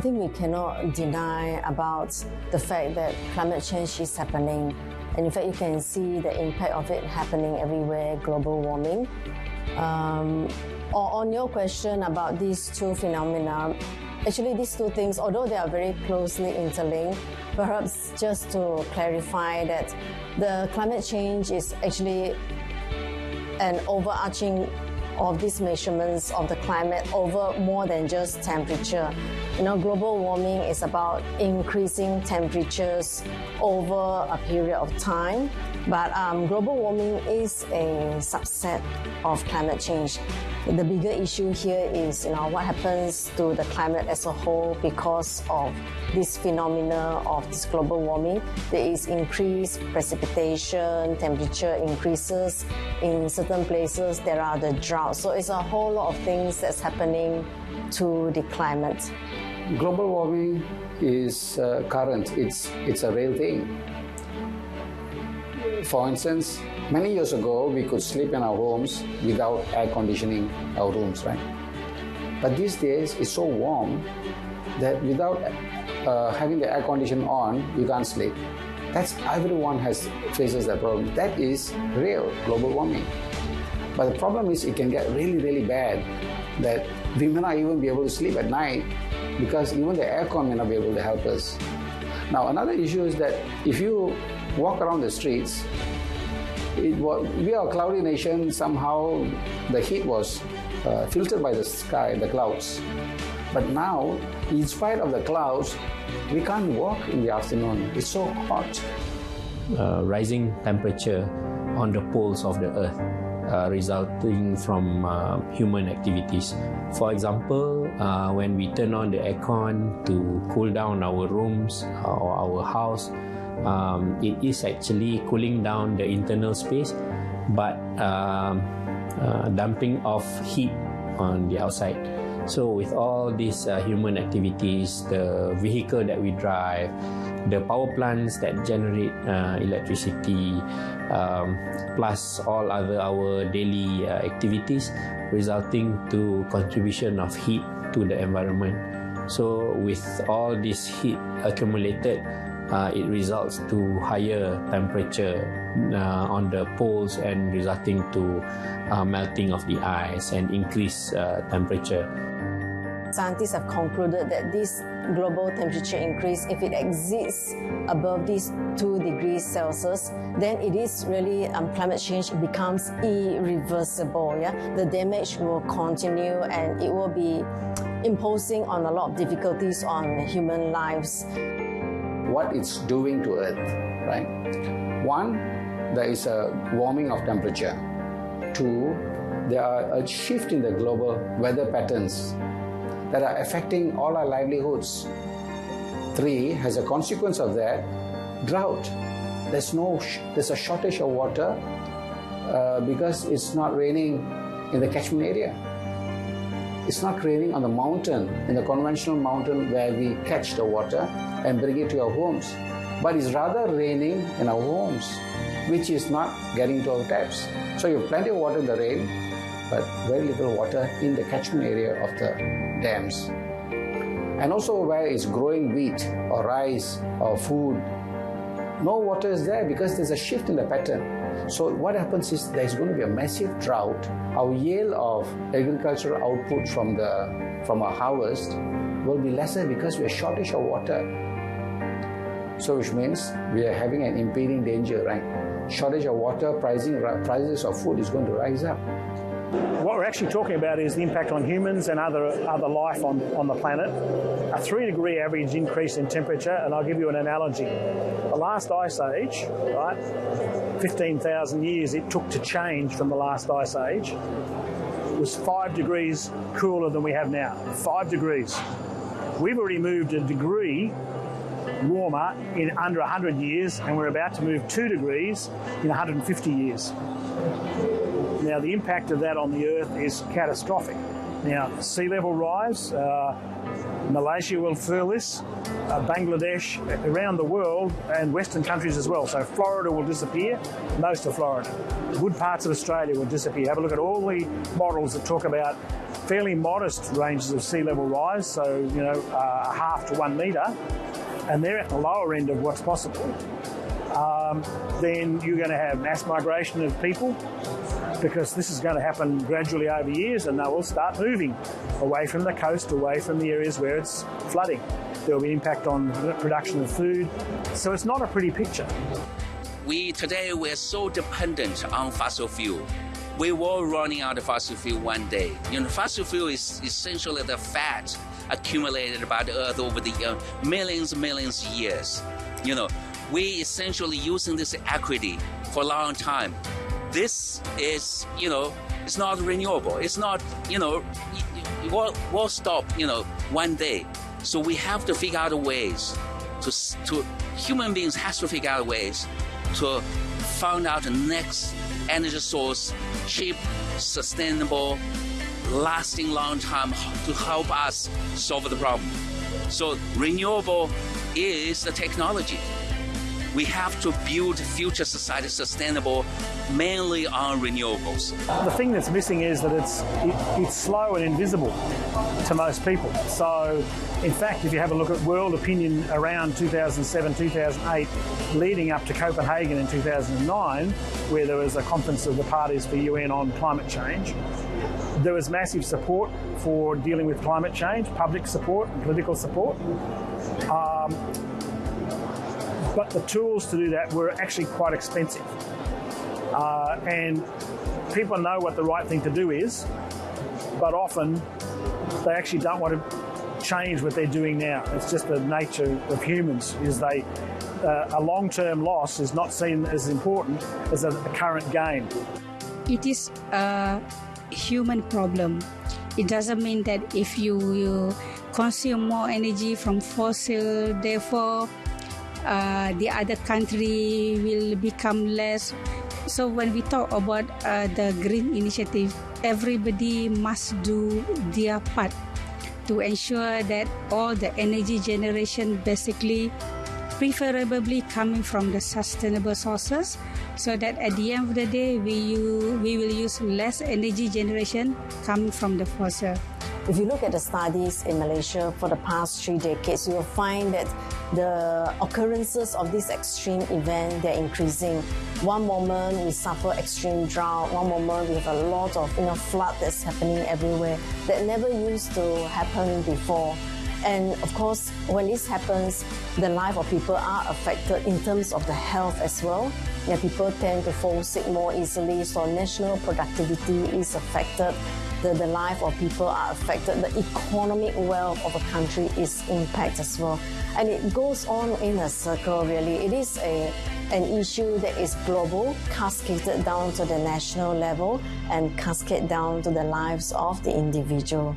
think we cannot deny about the fact that climate change is happening. And in fact, you can see the impact of it happening everywhere, global warming. On your question about these two phenomena, actually these two things, although they are very closely interlinked, perhaps just to clarify that the climate change is actually an overarching of these measurements of the climate over more than just temperature. Global warming is about increasing temperatures over a period of time, but global warming is a subset of climate change. The bigger issue here is, what happens to the climate as a whole because of this phenomena of this global warming. There is increased precipitation, temperature increases. In certain places, there are the droughts. So it's a whole lot of things that's happening to the climate. Global warming is current. It's a real thing. For instance, many years ago, we could sleep in our homes without air conditioning our rooms, right? But these days, it's so warm that without having the air conditioner on, you can't sleep. Everyone faces that problem. That is real global warming. But the problem is it can get really, really bad that we may not even be able to sleep at night because even the aircon may not be able to help us. Now, another issue is that if you walk around the streets, we are a cloudy nation. Somehow the heat was filtered by the sky, the clouds. But now, in spite of the clouds, we can't walk in the afternoon. It's so hot. Rising temperature on the poles of the earth resulting from human activities. For example, when we turn on the aircon to cool down our rooms or our house, it is actually cooling down the internal space, but dumping off heat on the outside. So with all these human activities, the vehicle that we drive, the power plants that generate electricity, plus all other our daily activities, resulting to contribution of heat to the environment. So with all this heat accumulated, it results to higher temperature on the poles and resulting to melting of the ice and increased temperature. Scientists have concluded that this global temperature increase, if it exceeds above these 2 degrees Celsius, then it is really climate change becomes irreversible. The damage will continue and it will be imposing on a lot of difficulties on human lives. What it's doing to Earth, right? One, there is a warming of temperature. Two, there are a shift in the global weather patterns that are affecting all our livelihoods. Three, as a consequence of that, drought. There's a shortage of water because it's not raining in the catchment area. It's not raining on the mountain, in the conventional mountain where we catch the water and bring it to our homes. But it's rather raining in our homes, which is not getting to our taps. So you have plenty of water in the rain, but very little water in the catchment area of the dams. And also where it's growing wheat or rice or food, no water is there because there's a shift in the pattern. So what happens is there's going to be a massive drought. Our yield of agricultural output from our harvest will be lesser because we have shortage of water. So which means we are having an impending danger, right? Shortage of water, prices of food is going to rise up. What we're actually talking about is the impact on humans and other life on the planet. A 3-degree average increase in temperature, and I'll give you an analogy. The last ice age, right, 15,000 years it took to change from the last ice age, was 5 degrees cooler than we have now. 5 degrees. We've already moved a degree warmer in under 100 years, and we're about to move 2 degrees in 150 years. Now, the impact of that on the Earth is catastrophic. Now, sea level rise, Malaysia will feel this, Bangladesh, around the world, and Western countries as well. So Florida will disappear, most of Florida. Good parts of Australia will disappear. Have a look at all the models that talk about fairly modest ranges of sea level rise, so a half to 1 metre, and they're at the lower end of what's possible, then you're going to have mass migration of people, because this is going to happen gradually over years, and they will start moving away from the coast, away from the areas where it's flooding. There will be impact on the production of food, so it's not a pretty picture. Today we're so dependent on fossil fuel. We will running out of fossil fuel one day. Fossil fuel is essentially the fat accumulated by the earth over the millions of years. We essentially using this equity for a long time. This is, it's not renewable. It's not, it will stop, one day. So we have to figure out ways human beings has to figure out ways to find out the next energy source, cheap, sustainable, lasting long time to help us solve the problem. So renewable is the technology. We have to build future society sustainable mainly on renewables. The thing that's missing is that it's slow and invisible to most people. So, in fact, if you have a look at world opinion around 2007, 2008, leading up to Copenhagen in 2009, where there was a conference of the parties for UN on climate change, there was massive support for dealing with climate change, public support and political support. But the tools to do that were actually quite expensive. And people know what the right thing to do is, but often they actually don't want to change what they're doing now. It's just the nature of humans, is a long-term loss is not seen as important as a current gain. It is a human problem. It doesn't mean that if you consume more energy from fossil, therefore the other country will become less. So when we talk about the green initiative, everybody must do their part to ensure that all the energy generation basically preferably coming from the sustainable sources, so that at the end of the day we will use less energy generation coming from the fossil. If you look at the studies in Malaysia for the past 3 decades, you will find that the occurrences of this extreme event, they're increasing. One moment we suffer extreme drought, one moment we have a lot of flood that's happening everywhere that never used to happen before. And of course, when this happens, the life of people are affected in terms of the health as well. People tend to fall sick more easily, so national productivity is affected. The life of people are affected. The economic wealth of a country is impacted as well. And it goes on in a circle, really. It is an issue that is global, cascaded down to the national level and cascade down to the lives of the individual.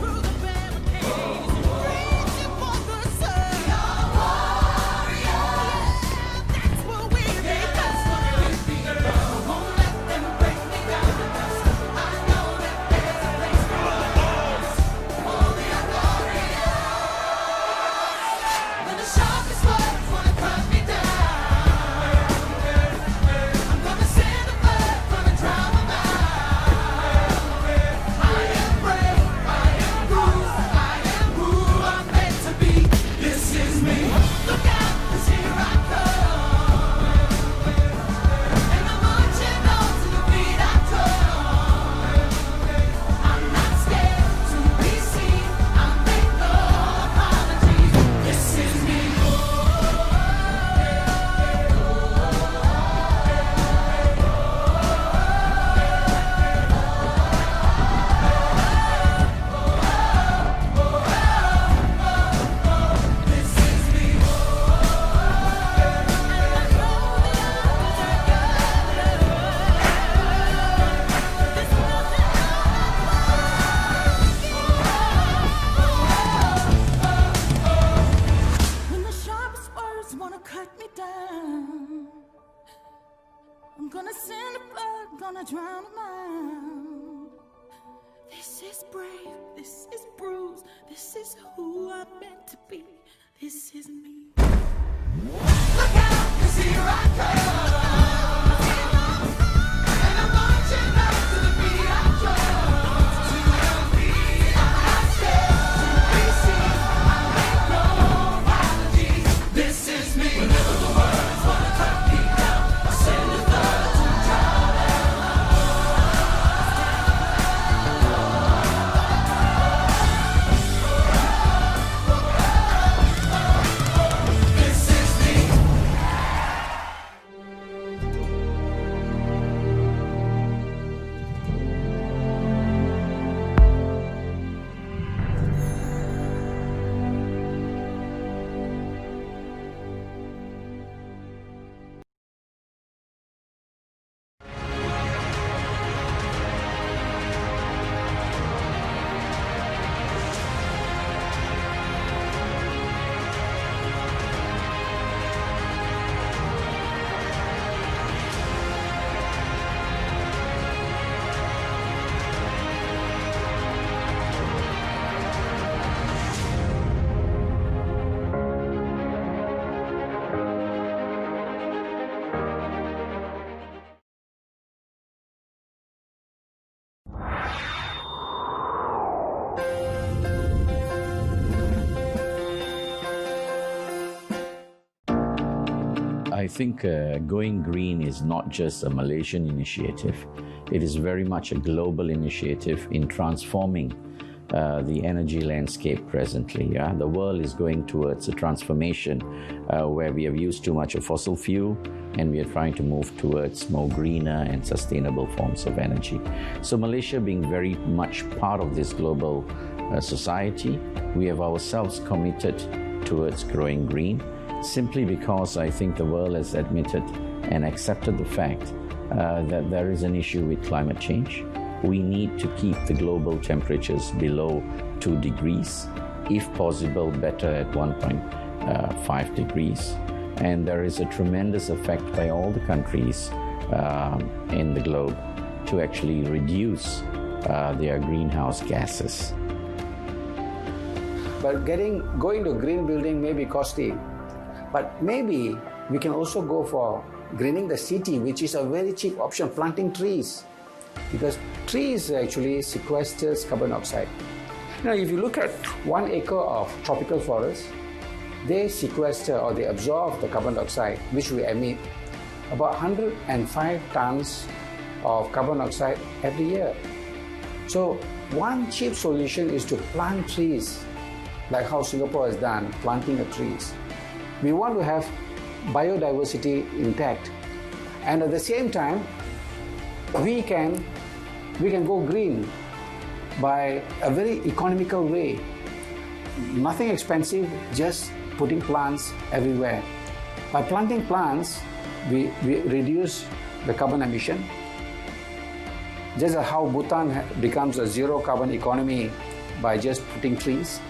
Through the This is brave, this is bruised, this is who I'm meant to be, this is me. Look out, 'cause here I come, and I'm marching up to the beat I drum. To the beat I step, to be seen, I make no apologies. This is me. Whenever the words wanna cut me down, I send the thought to drown out. This is me. I think going green is not just a Malaysian initiative. It is very much a global initiative in transforming the energy landscape presently. The world is going towards a transformation where we have used too much of fossil fuel and we are trying to move towards more greener and sustainable forms of energy. So Malaysia being very much part of this global society, we have ourselves committed towards growing green, simply because I think the world has admitted and accepted the fact that there is an issue with climate change. We need to keep the global temperatures below 2 degrees, if possible better at 1.5 degrees. And there is a tremendous effect by all the countries in the globe to actually reduce their greenhouse gases. But going to green building may be costly. But maybe we can also go for greening the city, which is a very cheap option, planting trees. Because trees actually sequesters carbon dioxide. Now, if you look at 1 acre of tropical forest, they sequester or they absorb the carbon dioxide, which we emit, about 105 tons of carbon dioxide every year. So, one cheap solution is to plant trees, like how Singapore has done, planting the trees. We want to have biodiversity intact, and at the same time, we can go green by a very economical way. Nothing expensive, just putting plants everywhere. By planting plants, we reduce the carbon emission. Just how Bhutan becomes a zero carbon economy by just putting trees.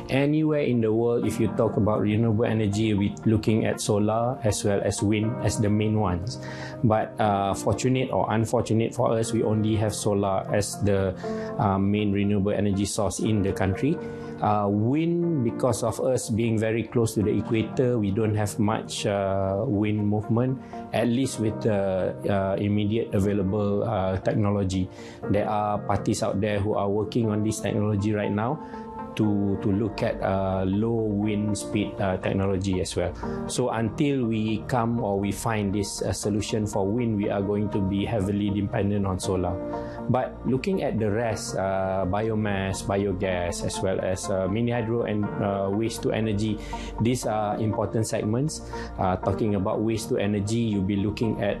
Anywhere in the world, if you talk about renewable energy, we're looking at solar as well as wind as the main ones. But fortunate or unfortunate for us, we only have solar as the main renewable energy source in the country. Wind, because of us being very close to the equator, we don't have much wind movement, at least with the immediate available technology. There are parties out there who are working on this technology right now to look at low wind speed technology as well. So until we come or we find this solution for wind, we are going to be heavily dependent on solar. But looking at the rest, biomass, biogas, as well as mini hydro and waste to energy, these are important segments. Talking about waste to energy, you'll be looking at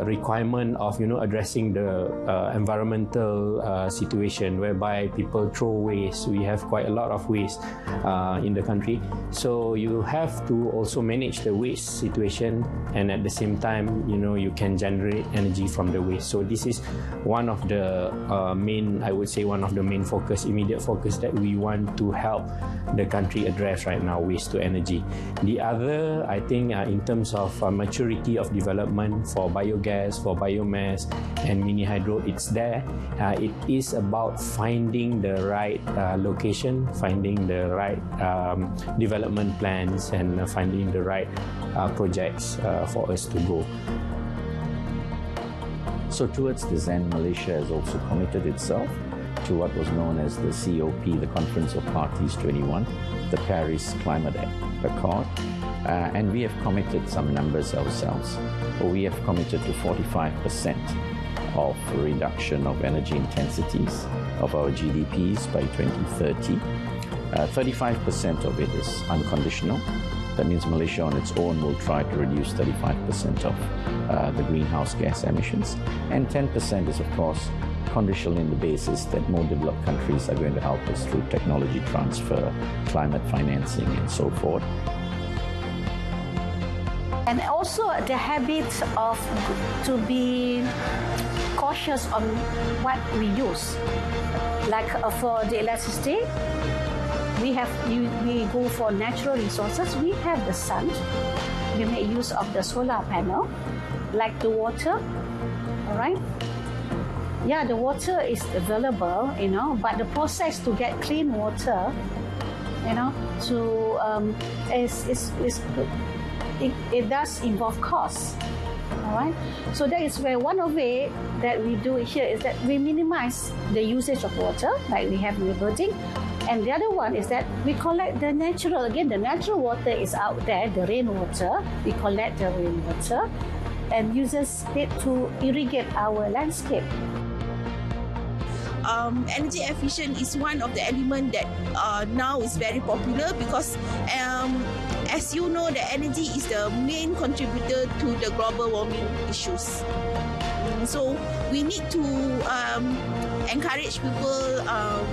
requirement of addressing the environmental situation whereby people throw waste. We have quite a lot of waste in the country, so you have to also manage the waste situation, and at the same time you can generate energy from the waste. So this this is one of the main, I would say, one of the main focus, immediate focus that we want to help the country address right now, waste to energy. The other, I think, in terms of maturity of development for biogas, for biomass and mini hydro, it's there. It is about finding the right location, finding the right development plans, and finding the right projects for us to go. So towards this end, Malaysia has also committed itself to what was known as the COP, the Conference of Parties 21, the Paris Climate Accord, and we have committed some numbers ourselves. We have committed to 45% of reduction of energy intensities of our GDPs by 2030. 35% of it is unconditional. That means Malaysia on its own will try to reduce 35% of the greenhouse gas emissions. And 10% is, of course, conditional in the basis that more developed countries are going to help us through technology transfer, climate financing, and so forth. And also the habit of to be cautious on what we use. Like for the electricity, we go for natural resources. We have the sun. We make use of the solar panel, like the water. All right. Yeah, the water is available, but the process to get clean water, it does involve costs. All right. So that is where one of the way that we do it here is that we minimize the usage of water, like we have in the building. And the other one is that we collect the natural. Again, the natural water is out there, the rainwater. We collect the rainwater and uses it to irrigate our landscape. Energy efficient is one of the elements that now is very popular because as you know, the energy is the main contributor to the global warming issues. So we need to encourage people,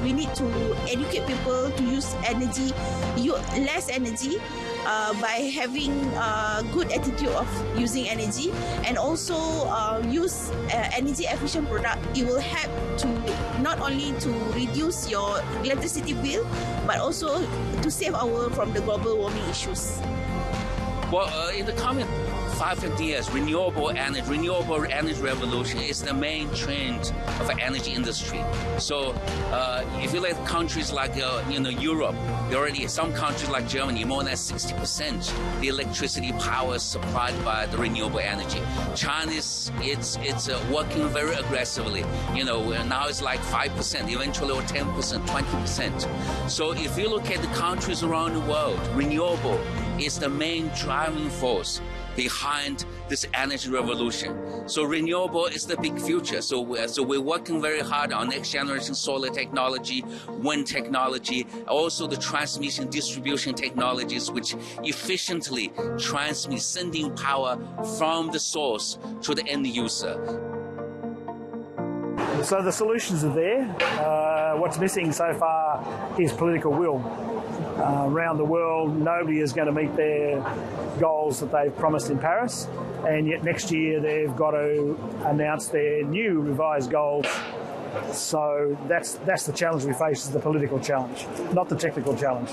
we need to educate people to use less energy by having a good attitude of using energy, and also use energy efficient product. It will help to not only to reduce your electricity bill, but also to save our world from the global warming issues. Well, in the coming 5-10 years, renewable energy revolution is the main trend of the energy industry. So if you look at countries like Europe, some countries like Germany, more than 60% the electricity power is supplied by the renewable energy. China it's working very aggressively. Now it's like 5%, eventually or 10%, 20%. So if you look at the countries around the world, renewable is the main driving force behind this energy revolution. So renewable is the big future. So we're working very hard on next generation solar technology, wind technology, also the transmission distribution technologies which efficiently transmit, sending power from the source to the end user. So the solutions are there. What's missing so far is political will. Around the world, nobody is going to meet their goals that they've promised in Paris, and yet next year they've got to announce their new revised goals. So that's the challenge we face, is the political challenge, not the technical challenge.